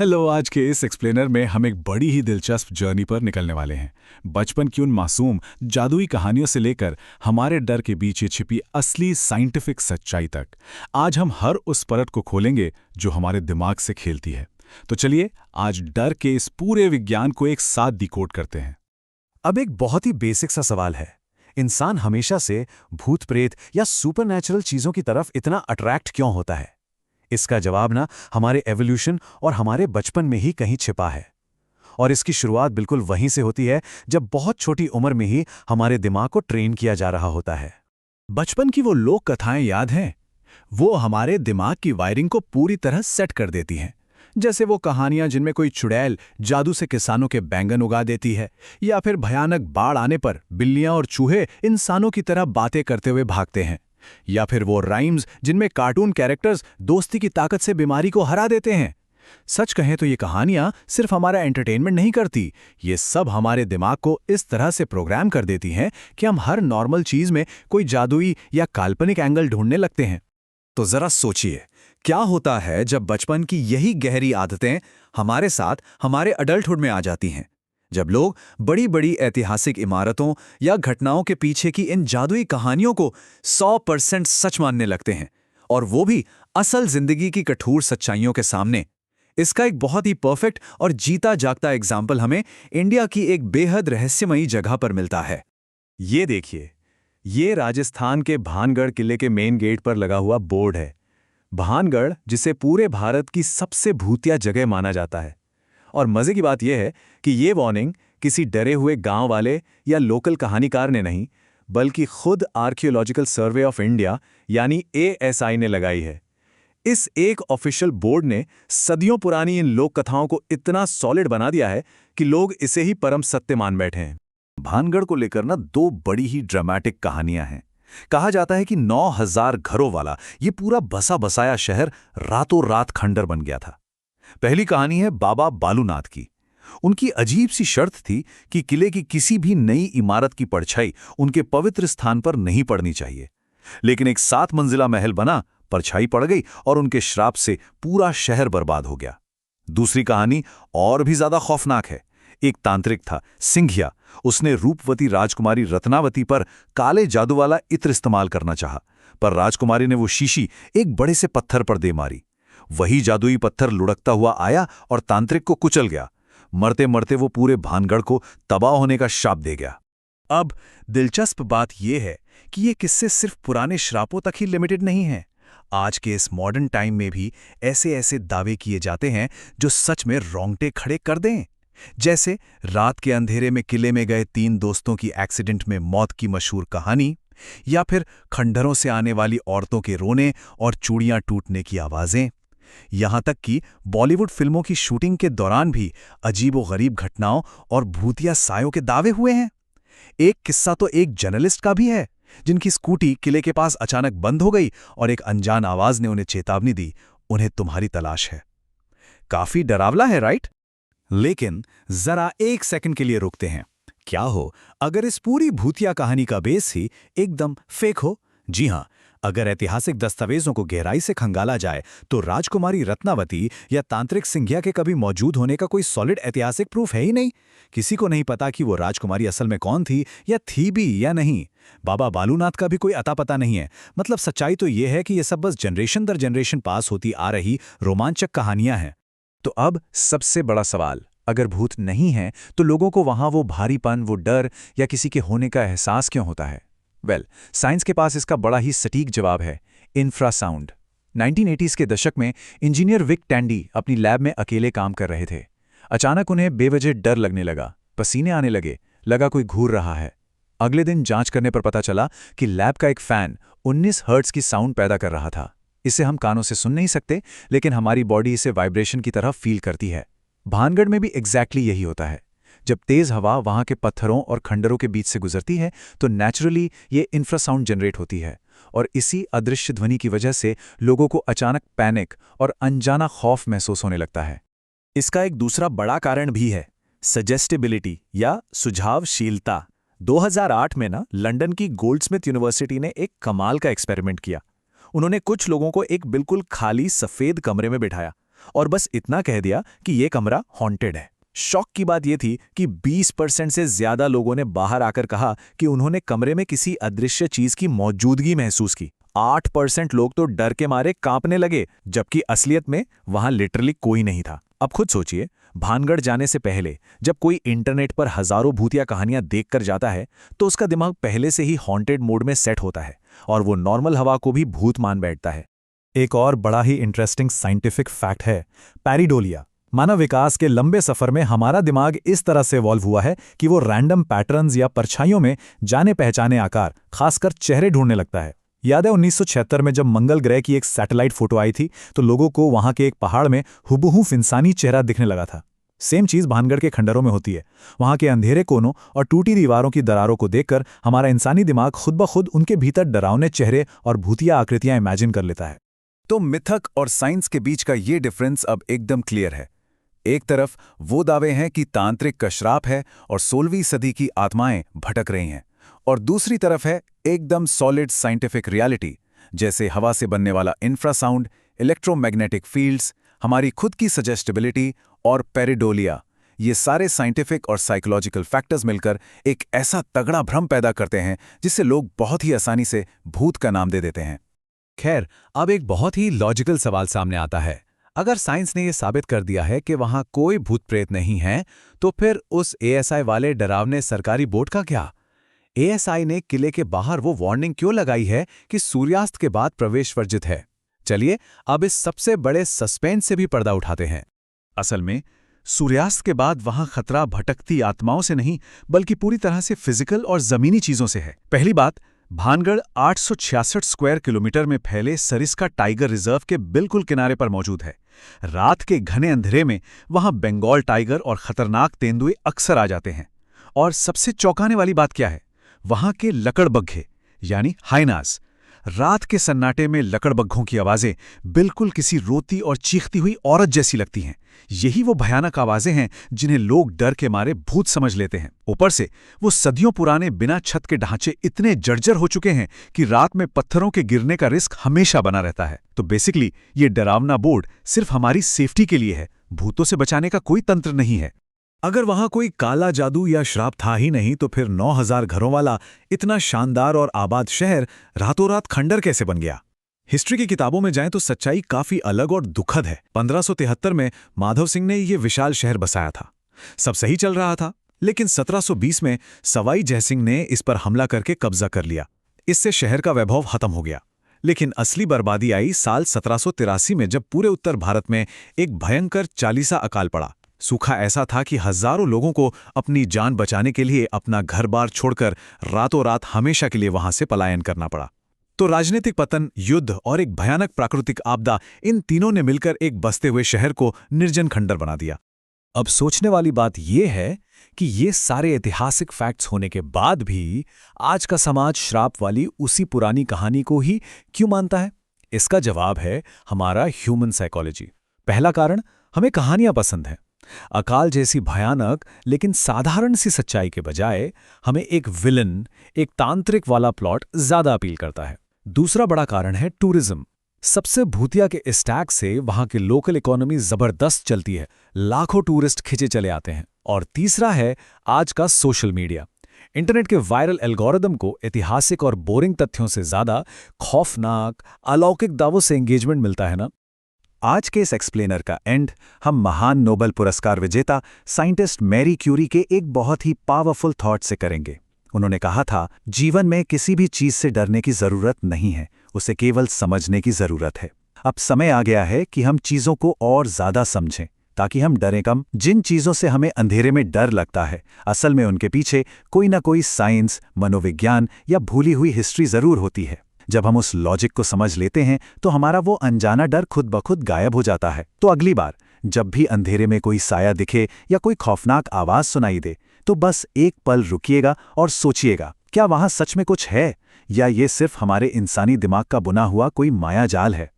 Hello. आज के इस एक्सप्लेनर में हम एक बड़ी ही दिलचस्प जर्नी पर निकलने वाले हैं। बचपन की उन मासूम जादुई कहानियों से लेकर हमारे डर के पीछे छिपी असली साइंटिफिक सच्चाई तक। आज हम हर उस परत को खोलेंगे जो हमारे दिमाग से खेलती है। तो चलिए आज डर के इस पूरे विज्ञान को एक साथ डिकोड करते हैं। अब एक बहुत ही बेसिक सा सवाल है। इंसान हमेशा से भूत प्रेत या सुपरनैचुरल चीजों की तरफ इतना अट्रैक्ट क्यों होता है? इसका जवाब ना हमारे एवोल्यूशन और हमारे बचपन में ही कहीं छिपा है। और इसकी शुरुआत बिल्कुल वहीं से होती है जब बहुत छोटी उम्र में ही हमारे दिमाग को ट्रेन किया जा रहा होता है। बचपन की वो लोक कथाएं याद हैं? वो हमारे दिमाग की वायरिंग को पूरी तरह सेट कर देती हैं। जैसे वो कहानियां जिनमें कोई चुड़ैल जादू से किसानों के बैंगन उगा देती है, या फिर भयानक बाढ़ आने पर बिल्लियां और चूहे इंसानों की तरह बातें करते हुए भागते हैं, या फिर वो राइम्स जिनमें कार्टून कैरेक्टर्स दोस्ती की ताकत से बीमारी को हरा देते हैं। सच कहें तो ये कहानियां सिर्फ हमारा एंटरटेनमेंट नहीं करती, ये सब हमारे दिमाग को इस तरह से प्रोग्राम कर देती हैं कि हम हर नॉर्मल चीज में कोई जादुई या काल्पनिक एंगल ढूंढने लगते हैं। तो जरा सोचिए, क्या होता है जब बचपन की यही गहरी आदतें हमारे साथ हमारे अडल्टहुड में आ जाती हैं? जब लोग बड़ी बड़ी ऐतिहासिक इमारतों या घटनाओं के पीछे की इन जादुई कहानियों को 100% सच मानने लगते हैं, और वो भी असल जिंदगी की कठोर सच्चाइयों के सामने। इसका एक बहुत ही परफेक्ट और जीता जागता एग्जाम्पल हमें इंडिया की एक बेहद रहस्यमयी जगह पर मिलता है। ये देखिए, ये राजस्थान के भानगढ़ किले के मेन गेट पर लगा हुआ बोर्ड है। भानगढ़, जिसे पूरे भारत की सबसे भूतिया जगह माना जाता है। और मजे की बात यह है कि ये वार्निंग किसी डरे हुए गांव वाले या लोकल कहानीकार ने नहीं, बल्कि खुद आर्कियोलॉजिकल सर्वे ऑफ इंडिया यानी ASI ने लगाई है। इस एक ऑफिशियल बोर्ड ने सदियों पुरानी इन लोक कथाओं को इतना सॉलिड बना दिया है कि लोग इसे ही परम सत्य मान बैठे हैं। भानगढ़ को लेकर ना दो बड़ी ही ड्रामेटिक कहानियां हैं। कहा जाता है कि 9000 घरों वाला ये पूरा बसा बसाया शहर रातों रात खंडर बन गया था। पहली कहानी है बाबा बालूनाथ की। उनकी अजीब सी शर्त थी कि किले की किसी भी नई इमारत की परछाई उनके पवित्र स्थान पर नहीं पड़नी चाहिए। लेकिन एक 7 मंजिला महल बना, परछाई पड़ गई और उनके श्राप से पूरा शहर बर्बाद हो गया। दूसरी कहानी और भी ज्यादा खौफनाक है। एक तांत्रिक था सिंघिया। उसने रूपवती राजकुमारी रत्नावती पर काले जादू वाला इत्र इस्तेमाल करना चाहा, पर राजकुमारी ने वो शीशी एक बड़े से पत्थर पर दे मारी। वही जादुई पत्थर लुढ़कता हुआ आया और तांत्रिक को कुचल गया। मरते मरते वो पूरे भानगढ़ को तबाह होने का शाप दे गया। अब दिलचस्प बात यह है कि ये किस्से सिर्फ पुराने श्रापों तक ही लिमिटेड नहीं हैं। आज के इस मॉडर्न टाइम में भी ऐसे ऐसे दावे किए जाते हैं जो सच में रोंगटे खड़े कर दें। जैसे रात के अंधेरे में किले में गए 3 दोस्तों की एक्सीडेंट में मौत की मशहूर कहानी, या फिर खंडहरों से आने वाली औरतों के रोने और चूड़ियां टूटने की आवाजें। यहां तक कि बॉलीवुड फिल्मों की शूटिंग के दौरान भी अजीबोगरीब घटनाओं और भूतिया सायों के दावे हुए हैं। एक किस्सा तो एक जर्नलिस्ट का भी है, जिनकी स्कूटी किले के पास अचानक बंद हो गई और एक अनजान आवाज ने उन्हें चेतावनी दी, उन्हें तुम्हारी तलाश है। काफी डरावना है, राइट? लेकिन जरा एक सेकंड के लिए रुकते हैं। क्या हो अगर इस पूरी भूतिया कहानी का बेस ही एकदम फेक हो? जी हां, अगर ऐतिहासिक दस्तावेजों को गहराई से खंगाला जाए तो राजकुमारी रत्नावती या तांत्रिक सिंघिया के कभी मौजूद होने का कोई सॉलिड ऐतिहासिक प्रूफ है ही नहीं। किसी को नहीं पता कि वो राजकुमारी असल में कौन थी, या थी भी या नहीं। बाबा बालूनाथ का भी कोई अता पता नहीं है। मतलब सच्चाई तो ये है कि ये सब बस जनरेशन दर जनरेशन पास होती आ रही रोमांचक कहानियां हैं। तो अब सबसे बड़ा सवाल, अगर भूत नहीं है तो लोगों को वहां वो भारीपन, वो डर या किसी के होने का एहसास क्यों होता है? साइंस के पास इसका बड़ा ही सटीक जवाब है, इंफ्रासाउंड। 1980s के दशक में इंजीनियर विक टैंडी अपनी लैब में अकेले काम कर रहे थे। अचानक उन्हें बेवजह डर लगने लगा, पसीने आने लगे, लगा कोई घूर रहा है। अगले दिन जांच करने पर पता चला कि लैब का एक फैन 19 हर्ट्ज की साउंड पैदा कर रहा था। इसे हम कानों से सुन नहीं सकते, लेकिन हमारी बॉडी इसे वाइब्रेशन की तरह फील करती है। भानगढ़ में भी एग्जैक्टली यही होता है। जब तेज हवा वहां के पत्थरों और खंडरों के बीच से गुजरती है तो नेचुरली ये इंफ्रासाउंड जनरेट होती है, और इसी अदृश्य ध्वनि की वजह से लोगों को अचानक पैनिक और अनजाना खौफ महसूस होने लगता है। इसका एक दूसरा बड़ा कारण भी है, सजेस्टिबिलिटी या सुझावशीलता। 2008 में लंदन की गोल्डस्मिथ यूनिवर्सिटी ने एक कमाल का एक्सपेरिमेंट किया। उन्होंने कुछ लोगों को एक बिल्कुल खाली सफेद कमरे में बिठाया और बस इतना कह दिया कि ये कमरा हॉन्टेड है। शॉक की बात यह थी कि 20% से ज्यादा लोगों ने बाहर आकर कहा कि उन्होंने कमरे में किसी अदृश्य चीज की मौजूदगी महसूस की। 8% लोग तो डर के मारे कांपने लगे, जबकि असलियत में वहां लिटरली कोई नहीं था। अब खुद सोचिए, भानगढ़ जाने से पहले जब कोई इंटरनेट पर हजारों भूतिया कहानियां देखकर जाता है तो उसका दिमाग पहले से ही हॉन्टेड मोड में सेट होता है और वो नॉर्मल हवा को भी भूत मान बैठता है। एक और बड़ा ही इंटरेस्टिंग साइंटिफिक फैक्ट है पैरिडोलिया। मानव विकास के लंबे सफर में हमारा दिमाग इस तरह से इवॉल्व हुआ है कि वो रैंडम पैटर्न्स या परछाइयों में जाने पहचाने आकार, खासकर चेहरे ढूंढने लगता है। याद है 1976 में जब मंगल ग्रह की एक सैटेलाइट फोटो आई थी तो लोगों को वहां के एक पहाड़ में हुबहू इंसानी चेहरा दिखने लगा था। सेम चीज भानगढ़ के खंडरों में होती है। वहां के अंधेरे कोनों और टूटी दीवारों की दरारों को देखकर हमारा इंसानी दिमाग खुद ब खुद उनके भीतर डरावने चेहरे और भूतिया आकृतियां इमेजिन कर लेता है। तो मिथक और साइंस के बीच का ये डिफरेंस अब एकदम क्लियर है। एक तरफ वो दावे हैं कि तांत्रिक का श्राप है और 16वीं सदी की आत्माएं भटक रही हैं, और दूसरी तरफ है एकदम सॉलिड साइंटिफिक रियलिटी, जैसे हवा से बनने वाला इंफ्रासाउंड, इलेक्ट्रोमैग्नेटिक फील्ड्स, हमारी खुद की सजेस्टिबिलिटी और पेरिडोलिया। ये सारे साइंटिफिक और साइकोलॉजिकल फैक्टर्स मिलकर एक ऐसा तगड़ा भ्रम पैदा करते हैं जिसे लोग बहुत ही आसानी से भूत का नाम दे देते हैं। खैर, अब एक बहुत ही लॉजिकल सवाल सामने आता है। अगर साइंस ने यह साबित कर दिया है कि वहां कोई भूत प्रेत नहीं है, तो फिर उस एएसआई वाले डरावने सरकारी बोर्ड का क्या? एएसआई ने किले के बाहर वो वार्निंग क्यों लगाई है कि सूर्यास्त के बाद प्रवेश वर्जित है? चलिए अब इस सबसे बड़े सस्पेंस से भी पर्दा उठाते हैं। असल में सूर्यास्त के बाद वहां खतरा भटकती आत्माओं से नहीं, बल्कि पूरी तरह से फिजिकल और जमीनी चीजों से है। पहली बात, भानगढ़ 866 स्क्वायर किलोमीटर में फैले सरिस्का टाइगर रिजर्व के बिल्कुल किनारे पर मौजूद है। रात के घने अंधेरे में वहां बंगाल टाइगर और खतरनाक तेंदुए अक्सर आ जाते हैं। और सबसे चौंकाने वाली बात क्या है? वहां के लकड़बग्घे यानी हाइनास। रात के सन्नाटे में लकड़बग्घों की आवाजें बिल्कुल किसी रोती और चीखती हुई औरत जैसी लगती हैं। यही वो भयानक आवाजें हैं जिन्हें लोग डर के मारे भूत समझ लेते हैं। ऊपर से वो सदियों पुराने बिना छत के ढांचे इतने जर्जर हो चुके हैं कि रात में पत्थरों के गिरने का रिस्क हमेशा बना रहता है। तो बेसिकली ये डरावना बोर्ड सिर्फ हमारी सेफ्टी के लिए है, भूतों से बचाने का कोई तंत्र नहीं है। अगर वहां कोई काला जादू या श्राप था ही नहीं तो फिर 9000 घरों वाला इतना शानदार और आबाद शहर रातों रात खंडर कैसे बन गया? हिस्ट्री की किताबों में जाएं तो सच्चाई काफी अलग और दुखद है। 1573 में माधव सिंह ने ये विशाल शहर बसाया था। सब सही चल रहा था, लेकिन 1720 में सवाई जयसिंह ने इस पर हमला करके कब्जा कर लिया। इससे शहर का वैभव खत्म हो गया। लेकिन असली बर्बादी आई साल 1783 में, जब पूरे उत्तर भारत में एक भयंकर चालीसा अकाल पड़ा। सूखा ऐसा था कि हजारों लोगों को अपनी जान बचाने के लिए अपना घर-बार छोड़कर रातों रात हमेशा के लिए वहां से पलायन करना पड़ा। तो राजनीतिक पतन, युद्ध और एक भयानक प्राकृतिक आपदा, इन तीनों ने मिलकर एक बसते हुए शहर को निर्जन खंडर बना दिया। अब सोचने वाली बात यह है कि ये सारे ऐतिहासिक फैक्ट्स होने के बाद भी आज का समाज श्राप वाली उसी पुरानी कहानी को ही क्यों मानता है? इसका जवाब है हमारा ह्यूमन साइकोलॉजी। पहला कारण, हमें कहानियां पसंद हैं। अकाल जैसी भयानक लेकिन साधारण सी सच्चाई के बजाय हमें एक विलन, एक तांत्रिक वाला प्लॉट ज्यादा अपील करता है। दूसरा बड़ा कारण है टूरिज्म। सबसे भूतिया के इस टैग से वहां की लोकल इकोनॉमी जबरदस्त चलती है, लाखों टूरिस्ट खिंचे चले आते हैं। और तीसरा है आज का सोशल मीडिया। इंटरनेट के वायरल एल्गोरिदम को ऐतिहासिक और बोरिंग तथ्यों से ज्यादा खौफनाक, अलौकिक दावों से एंगेजमेंट मिलता है ना। आज के इस एक्सप्लेनर का एंड हम महान नोबेल पुरस्कार विजेता साइंटिस्ट मैरी क्यूरी के एक बहुत ही पावरफुल थॉट से करेंगे। उन्होंने कहा था, जीवन में किसी भी चीज से डरने की जरूरत नहीं है, उसे केवल समझने की जरूरत है। अब समय आ गया है कि हम चीजों को और ज्यादा समझें ताकि हम डरें कम। जिन चीजों से हमें अंधेरे में डर लगता है, असल में उनके पीछे कोई ना कोई साइंस, मनोविज्ञान या भूली हुई हिस्ट्री जरूर होती है। जब हम उस लॉजिक को समझ लेते हैं तो हमारा वो अनजाना डर खुद ब खुद गायब हो जाता है। तो अगली बार जब भी अंधेरे में कोई साया दिखे या कोई खौफनाक आवाज सुनाई दे, तो बस एक पल रुकिएगा और सोचिएगा, क्या वहां सच में कुछ है या ये सिर्फ हमारे इंसानी दिमाग का बुना हुआ कोई मायाजाल है।